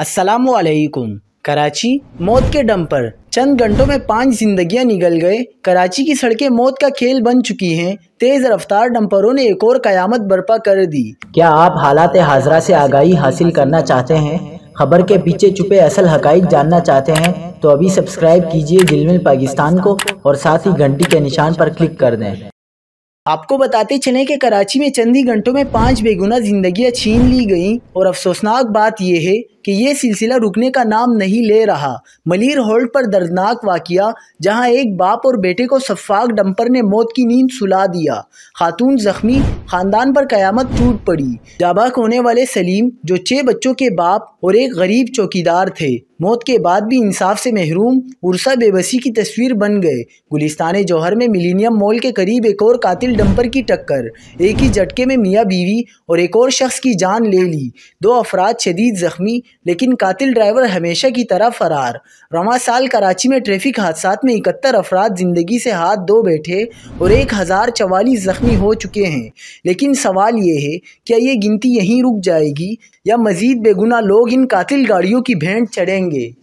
अस्सलामुअलैकुम। कराची मौत के दम पर चंद घंटों में 5 जिंदगियां निगल गए। कराची की सड़कें मौत का खेल बन चुकी हैं। तेज रफ्तार डंपरों ने एक और कयामत बर्पा कर दी। क्या आप हालात हाजरा से आगाही हासिल करना चाहते हैं? खबर के पीछे छुपे असल हकाइक जानना चाहते हैं? तो अभी सब्सक्राइब कीजिए दिलमिल पाकिस्तान को और साथ ही घंटी के निशान पर क्लिक कर दें। आपको बताते चलें कि कराची में चंद ही घंटों में 5 बेगुनाह जिंदगियां छीन ली गईं और अफसोसनाक बात यह है कि ये सिलसिला रुकने का नाम नहीं ले रहा। मलीर होल्ड पर दर्दनाक वाकया, जहां एक बाप और बेटे को सफाक डंपर ने मौत की नींद सुला दिया। खातून जख्मी, खानदान पर कयामत टूट पड़ी। जाबाक होने वाले सलीम, जो 6 बच्चों के बाप और एक गरीब चौकीदार थे, मौत के बाद भी इंसाफ से महरूम, उर्सा बेबसी की तस्वीर बन गए। गुलिस्तान जौहर में मिलीनियम मॉल के करीब एक और कातिल डंपर की टक्कर, एक ही झटके में मियाँ बीवी और एक और शख्स की जान ले ली। 2 अफराद शदीद जख्मी, लेकिन कातिल ड्राइवर हमेशा की तरह फरार। रवां साल कराची में ट्रैफिक हादसात में 71 अफराद जिंदगी से हाथ धो बैठे और 1044 जख्मी हो चुके हैं। लेकिन सवाल ये है, क्या ये गिनती यहीं रुक जाएगी या मजीद बेगुनाह लोग इन कातिल गाड़ियों की भेंट चढ़ेंगे?